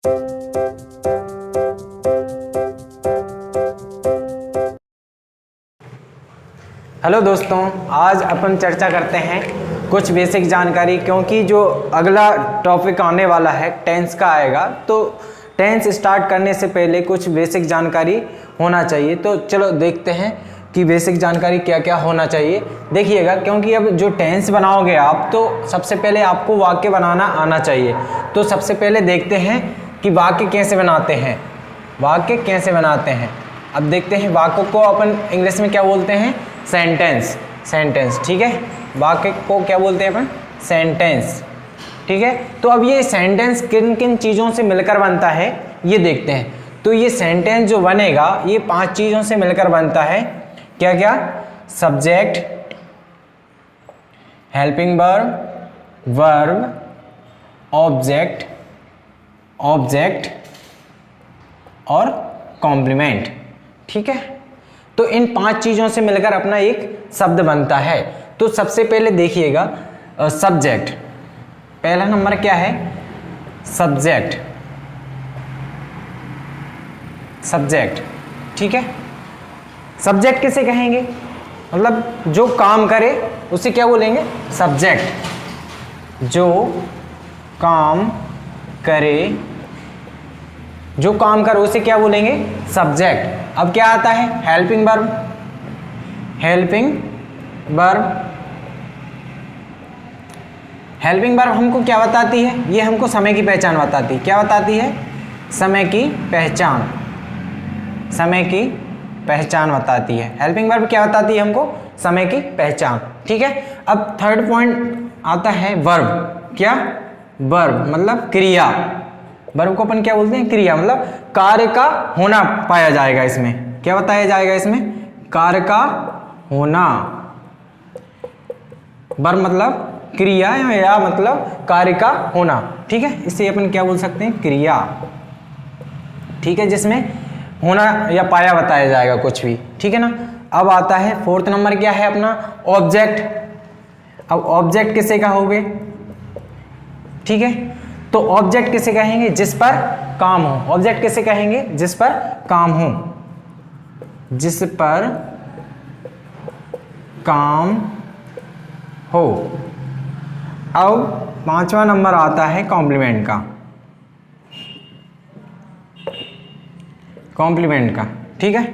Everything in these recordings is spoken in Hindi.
हेलो दोस्तों, आज अपन चर्चा करते हैं कुछ बेसिक जानकारी, क्योंकि जो अगला टॉपिक आने वाला है टेंस का आएगा, तो टेंस स्टार्ट करने से पहले कुछ बेसिक जानकारी होना चाहिए। तो चलो देखते हैं कि बेसिक जानकारी क्या क्या होना चाहिए। देखिएगा, क्योंकि अब जो टेंस बनाओगे आप, तो सबसे पहले आपको वाक्य बनाना आना चाहिए। तो सबसे पहले देखते हैं कि वाक्य कैसे बनाते हैं। वाक्य कैसे बनाते हैं अब देखते हैं। वाक्य को अपन इंग्लिश में क्या बोलते हैं? सेंटेंस। सेंटेंस, ठीक है। वाक्य को क्या बोलते हैं अपन? सेंटेंस, ठीक है। तो अब ये सेंटेंस किन किन चीज़ों से मिलकर बनता है ये देखते हैं। तो ये सेंटेंस जो बनेगा ये 5 चीज़ों से मिलकर बनता है। क्या क्या? Subject, helping verb, verb, object, object और कॉम्प्लीमेंट, ठीक है। तो इन 5 चीज़ों से मिलकर अपना एक शब्द बनता है। तो सबसे पहले देखिएगा सब्जेक्ट। पहला नंबर क्या है? सब्जेक्ट। सब्जेक्ट, ठीक है। सब्जेक्ट किसे कहेंगे? मतलब जो काम करे उसे क्या बोलेंगे? सब्जेक्ट। जो काम करे, जो काम करे उसे क्या बोलेंगे? सब्जेक्ट। अब क्या आता है? Helping verb. Helping verb. Helping verb हमको क्या बताती है? ये हमको समय की पहचान बताती है। क्या बताती है? समय की पहचान। समय की पहचान बताती है। हेल्पिंग वर्ब क्या बताती है हमको? समय की पहचान, ठीक है। अब थर्ड पॉइंट आता है वर्ब। क्या? वर्ब मतलब क्रिया। वर्ब को अपन क्या बोलते हैं? क्रिया। मतलब कार्य का होना पाया जाएगा इसमें। क्या बताया जाएगा इसमें? कार्य का होना। वर्ब मतलब क्रिया या मतलब कार्य का होना, ठीक है। इसे अपन क्या बोल सकते हैं? क्रिया, ठीक है, जिसमें होना या पाया बताया जाएगा कुछ भी, ठीक है ना। अब आता है फोर्थ नंबर, क्या है अपना? ऑब्जेक्ट। अब ऑब्जेक्ट किसे कहोगे? ठीक है, तो ऑब्जेक्ट किसे कहेंगे? जिस पर काम हो। ऑब्जेक्ट किसे कहेंगे? जिस पर काम हो। जिस पर काम हो। अब 5वां नंबर आता है कॉम्प्लीमेंट का। कॉम्प्लीमेंट का, ठीक है।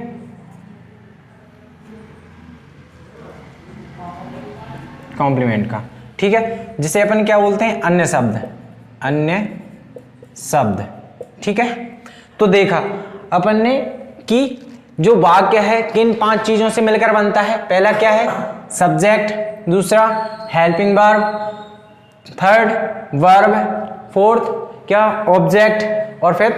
कॉम्प्लीमेंट का, ठीक है, जिसे अपन क्या बोलते हैं? अन्य शब्द। अन्य शब्द, ठीक है। तो देखा अपन ने कि जो वाक्य है किन 5 चीजों से मिलकर बनता है। पहला क्या है? सब्जेक्ट। दूसरा helping verb. Third verb. Fourth क्या? ऑब्जेक्ट। और फिर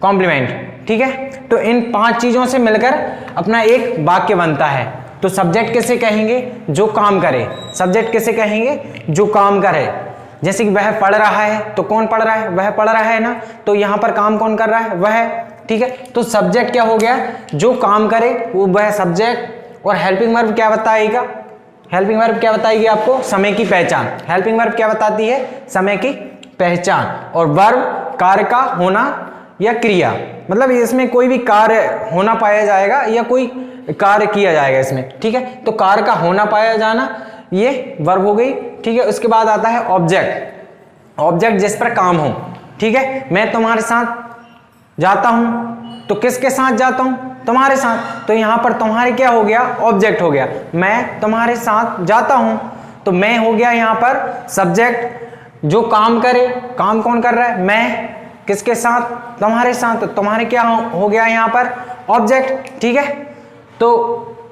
कॉम्प्लीमेंट, ठीक है। तो इन 5 चीजों से मिलकर अपना एक वाक्य बनता है। तो सब्जेक्ट किसे कहेंगे? जो काम करे। सब्जेक्ट किसे कहेंगे? जो काम करे। जैसे कि वह पढ़ रहा है, तो कौन पढ़ रहा है? वह पढ़ रहा है ना। तो यहां पर काम कौन कर रहा है? वह, ठीक है। तो सब्जेक्ट क्या हो गया? जो काम करे वो वह सब्जेक्ट। और हेल्पिंग वर्ब क्या बताएगा? हेल्पिंग वर्ब क्या बताएगी आपको? समय की पहचान। हेल्पिंग वर्ब क्या बताती है? समय की पहचान। और वर्ब कार्य का होना या क्रिया, मतलब इसमें कोई भी कार्य होना पाया जाएगा या कोई कार्य किया जाएगा इसमें, ठीक है। तो कार्य का होना पाया जाना ये वर्ब हो गई, ठीक है। उसके बाद आता है ऑब्जेक्ट। ऑब्जेक्ट जिस पर काम हो, ठीक है। मैं तुम्हारे साथ जाता हूं, तो किसके साथ जाता हूं? तुम्हारे साथ। तो यहां पर तुम्हारे क्या हो गया? ऑब्जेक्ट हो गया। मैं तुम्हारे साथ जाता हूं, तो मैं हो गया यहां पर सब्जेक्ट। जो काम करे, काम कौन कर रहा है? मैं। किसके साथ? तुम्हारे साथ। तो तुम्हारे क्या हो गया यहां पर? ऑब्जेक्ट, ठीक है। तो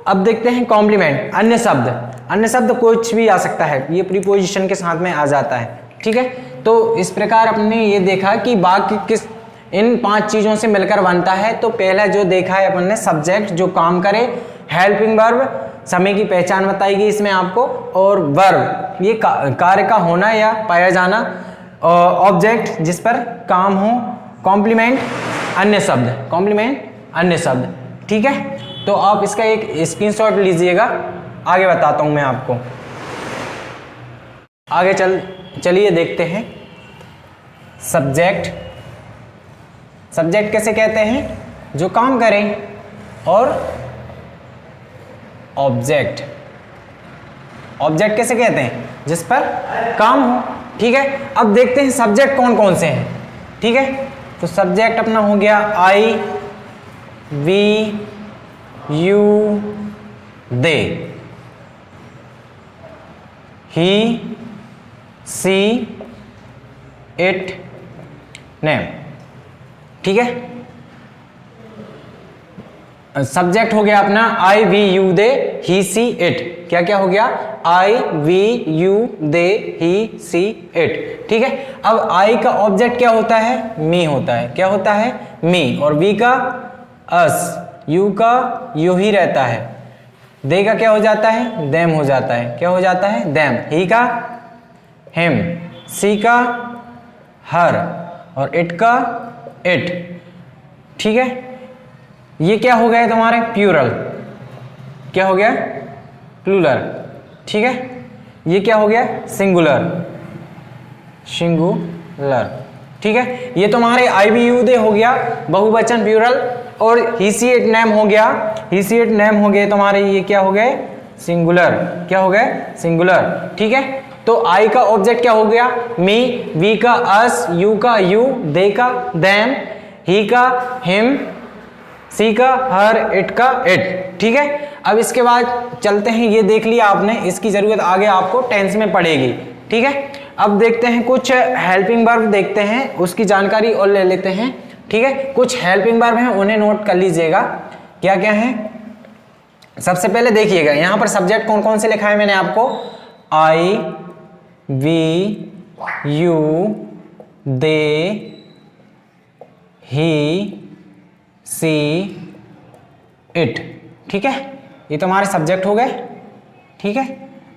अब देखते हैं कॉम्प्लीमेंट। अन्य शब्द। अन्य शब्द कुछ भी आ सकता है, ये प्रीपोजिशन के साथ में आ जाता है, ठीक है। तो इस प्रकार अपने ये देखा कि वाक्य किस इन 5 चीजों से मिलकर बनता है। तो पहला जो देखा है अपन ने, सब्जेक्ट जो काम करे, हेल्पिंग वर्ब समय की पहचान बताएगी इसमें आपको, और वर्ब ये कार्य का होना या पाया जाना, ऑब्जेक्ट जिस पर काम हो, कॉम्प्लीमेंट अन्य शब्द। कॉम्प्लीमेंट अन्य शब्द, ठीक है। तो आप इसका एक स्क्रीनशॉट लीजिएगा, आगे बताता हूं मैं आपको। आगे चलिए देखते हैं। सब्जेक्ट, सब्जेक्ट कैसे कहते हैं? जो काम करे। और ऑब्जेक्ट, ऑब्जेक्ट कैसे कहते हैं? जिस पर काम हो। ठीक है, अब देखते हैं सब्जेक्ट कौन कौन से हैं। ठीक है, तो सब्जेक्ट अपना हो गया I, we, you, they, he, she, it, name. ठीक है, सब्जेक्ट हो गया अपना I, we, you, they, he, she, it. क्या क्या हो गया? I, we, you, they, he, she, it. ठीक है, अब आई का ऑब्जेक्ट क्या होता है? मी होता है। क्या होता है? मी। और वी का अस, यू का यू ही रहता है, दे का क्या हो जाता है? देम हो जाता है। क्या हो जाता है? देम। ही का हिम, सी का हर, और इट का इट। ठीक है, ये क्या हो गया तुम्हारे? प्लूरल। क्या हो गया? प्लूरल। ठीक है, ये क्या हो गया? Singular, singular. ठीक है, ये तुम्हारे आई, वी, यू, दे हो गया बहुवचन प्लूरल, और ही, सी, इट, नेम हो गया, ही, सी, इट, नेम हो गए तुम्हारे, ये क्या हो गए? सिंगुलर। क्या हो गए? सिंगुलर। ठीक है, तो आई का ऑब्जेक्ट क्या हो गया? मी, वी का अस, यू का यू, दे का देम, ही का हिम, सी का हर, इट का इट। ठीक है, अब इसके बाद चलते हैं, ये देख लिया आपने, इसकी जरूरत आगे आपको टेंस में पड़ेगी। ठीक है, अब देखते हैं कुछ हेल्पिंग वर्ब देखते हैं, उसकी जानकारी और ले लेते हैं। ठीक है, कुछ हेल्पिंग वर्ब हैं, उन्हें नोट कर लीजिएगा क्या क्या है। सबसे पहले देखिएगा यहां पर सब्जेक्ट कौन कौन से लिखा है मैंने आपको? I, we, you, they, he, she, it. ठीक है, ये तुम्हारे सब्जेक्ट हो गए। ठीक है,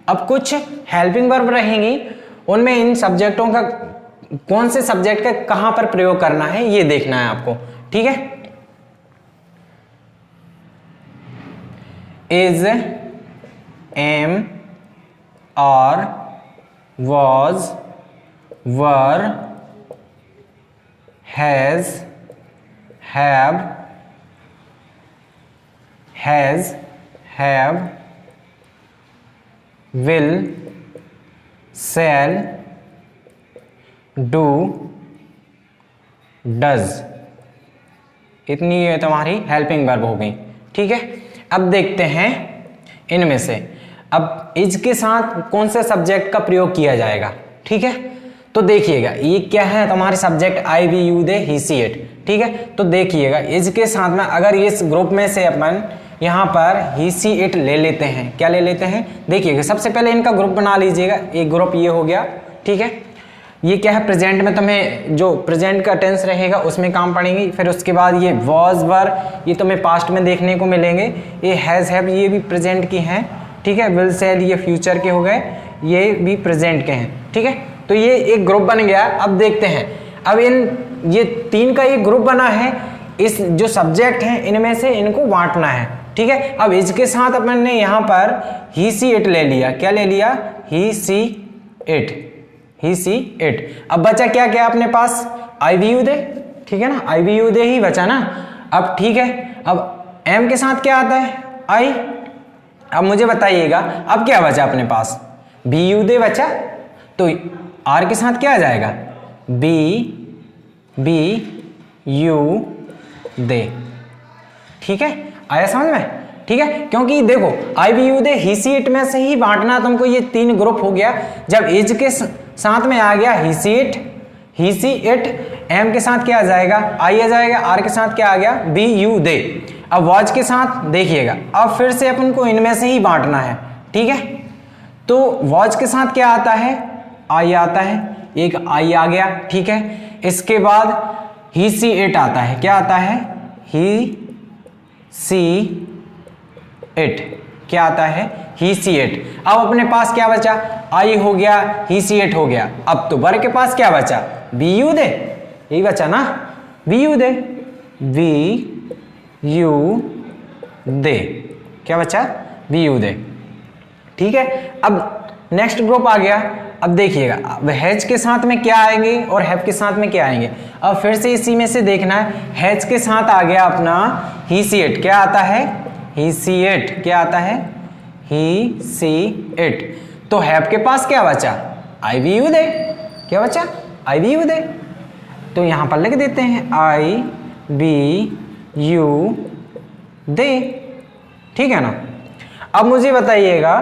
अब कुछ हेल्पिंग वर्ब रहेंगी, उनमें इन सब्जेक्टों का कौन से सब्जेक्ट का कहां पर प्रयोग करना है ये देखना है आपको। ठीक है, is, am, are, was, were, has, have, will, shall, do, does। इतनी ये तुम्हारी हेल्पिंग वर्ब हो गई। ठीक है, अब देखते हैं इनमें से अब इज के साथ कौन से सब्जेक्ट का प्रयोग किया जाएगा। ठीक है, तो देखिएगा ये क्या है तुम्हारे subject I, we, you, they, he, she, it. ठीक है, तो देखिएगा इज के साथ में अगर इस ग्रुप में से अपन यहाँ पर ही, सी, इट ले लेते हैं, क्या ले लेते हैं? देखिएगा सबसे पहले इनका ग्रुप बना लीजिएगा, एक ग्रुप ये हो गया। ठीक है, ये क्या है? प्रेजेंट में तुम्हें जो प्रेजेंट का टेंस रहेगा उसमें काम पड़ेंगी। फिर उसके बाद ये वॉज, वर, ये तुम्हें पास्ट में देखने को मिलेंगे। ये हैज, हैव, ये भी प्रेजेंट की हैं। ठीक है, विल, शैल, ये फ्यूचर के हो गए, ये भी प्रेजेंट के हैं। ठीक है, तो ये एक ग्रुप बन गया। अब देखते हैं, अब इन ये तीन का एक ग्रुप बना है, इस जो सब्जेक्ट हैं इनमें से इनको बांटना है। ठीक है, अब इसके साथ अपन ने यहाँ पर ही, सी, इट ले लिया। क्या ले लिया? ही, she, it, he, she, it. अब बचा क्या क्या अपने पास? आई, वी, यू, दे। ठीक है ना, आई, वी, यू, दे ही बचा ना। अब ठीक है, अब एम के साथ क्या आता है? आई। अब मुझे बताइएगा अब क्या बचा अपने पास? बी, यू, दे बचा, तो आर के साथ क्या आ जाएगा? We, you, they. ठीक है, आया समझ में? ठीक है, क्योंकि देखो I, we, you, they, he, she, it में से ही बांटना तुमको, ये तीन ग्रुप हो गया। जब इज के साथ में आ गया he, she, it, he, she, it, M के साथ क्या आ जाएगा? आई आ जाएगा, आर के साथ क्या आ गया? बी, यू, दे। अब वॉज के साथ देखिएगा, अब फिर से अपन को इनमें से ही बांटना है। ठीक है, तो वॉज के साथ क्या आता है? आई आता है, एक आई आ गया। ठीक है, इसके बाद ही, सी, इट आता है। क्या आता है? ही, सी, इट। क्या आता है? ही, सी, इट। अब अपने पास क्या बचा? आई हो गया, ही, सी, इट हो गया। अब तो वर के पास क्या बचा? बी, यू, दे, यही बचा ना, we, you, they, we, you, they. क्या बचा? We, you, they. ठीक है, अब नेक्स्ट ग्रुप आ गया। अब देखिएगा, अब हैज के साथ में क्या आएंगे और हैव के साथ में क्या आएंगे। अब फिर से इसी में से देखना है, हैज के साथ आ गया अपना ही सी इट, क्या आता है, ही सी इट, क्या आता है, ही सी इट। तो हैव के पास क्या बचा, आई वी यू दे, क्या बचा, आई वी यू दे। तो यहां पर लिख देते हैं आई बी यू दे, ठीक है ना। अब मुझे बताइएगा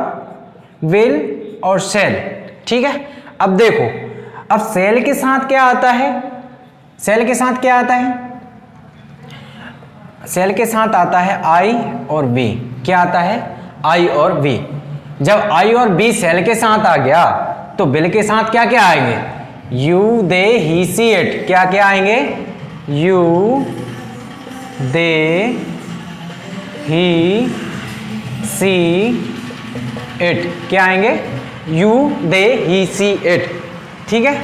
विल और शेल, ठीक है। अब देखो, अब सेल के साथ क्या आता है, सेल के साथ क्या आता है, सेल के साथ आता है आई और बी, क्या आता है, आई और बी। जब आई और बी सेल के साथ आ गया तो बिल के साथ क्या क्या आएंगे, you they he she it, क्या क्या आएंगे, you they he she it, क्या आएंगे, you they he she it, ठीक है।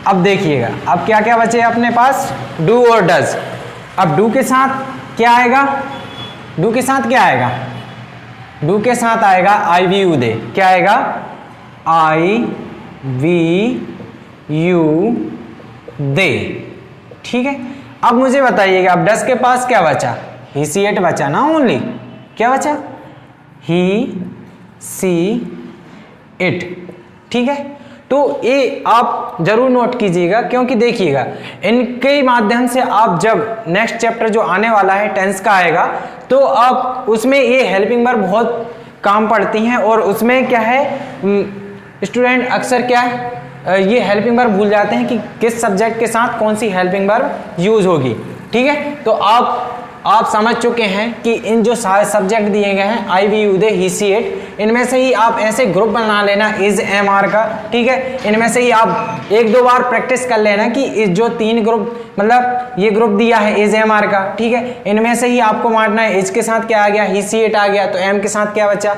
अब देखिएगा, अब क्या क्या बचे अपने पास, डू और डज। अब डू के साथ क्या आएगा, डू के साथ क्या आएगा, डू के साथ आएगा आई वी यू दे, क्या आएगा, आई वी यू दे, ठीक है। अब मुझे बताइएगा, अब डज के पास क्या बचा, ही सी इट बचा ना ओनली, क्या बचा, ही सी इट, ठीक है। तो ये आप जरूर नोट कीजिएगा, क्योंकि देखिएगा इनके माध्यम से आप जब नेक्स्ट चैप्टर जो आने वाला है टेंस का आएगा, तो आप उसमें ये हेल्पिंग वर्ब बहुत काम पड़ती हैं। और उसमें क्या है, स्टूडेंट अक्सर क्या है, ये हेल्पिंग वर्ब भूल जाते हैं कि किस सब्जेक्ट के साथ कौन सी हेल्पिंग वर्ब यूज होगी, ठीक है। तो आप समझ चुके हैं कि इन जो सारे सब्जेक्ट दिए गए हैं I we you they he she it, इनमें से ही आप ऐसे ग्रुप बना लेना इज एम आर का, ठीक है। इनमें से ही आप एक दो बार प्रैक्टिस कर लेना कि इस जो तीन ग्रुप, मतलब ये ग्रुप दिया है इज एम आर का, ठीक है। इनमें से ही आपको बांटना है, इज के साथ क्या आ गया, ही सी इट आ गया, तो एम के साथ क्या बचा,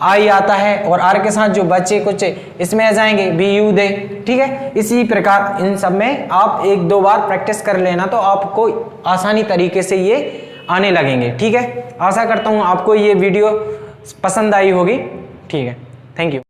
आई आता है, और आर के साथ जो बच्चे कुछ इसमें आ जाएंगे बी यू दे, ठीक है। इसी प्रकार इन सब में आप एक दो बार प्रैक्टिस कर लेना, तो आपको आसानी तरीके से ये आने लगेंगे, ठीक है। आशा करता हूं आपको ये वीडियो पसंद आई होगी, ठीक है। Thank you.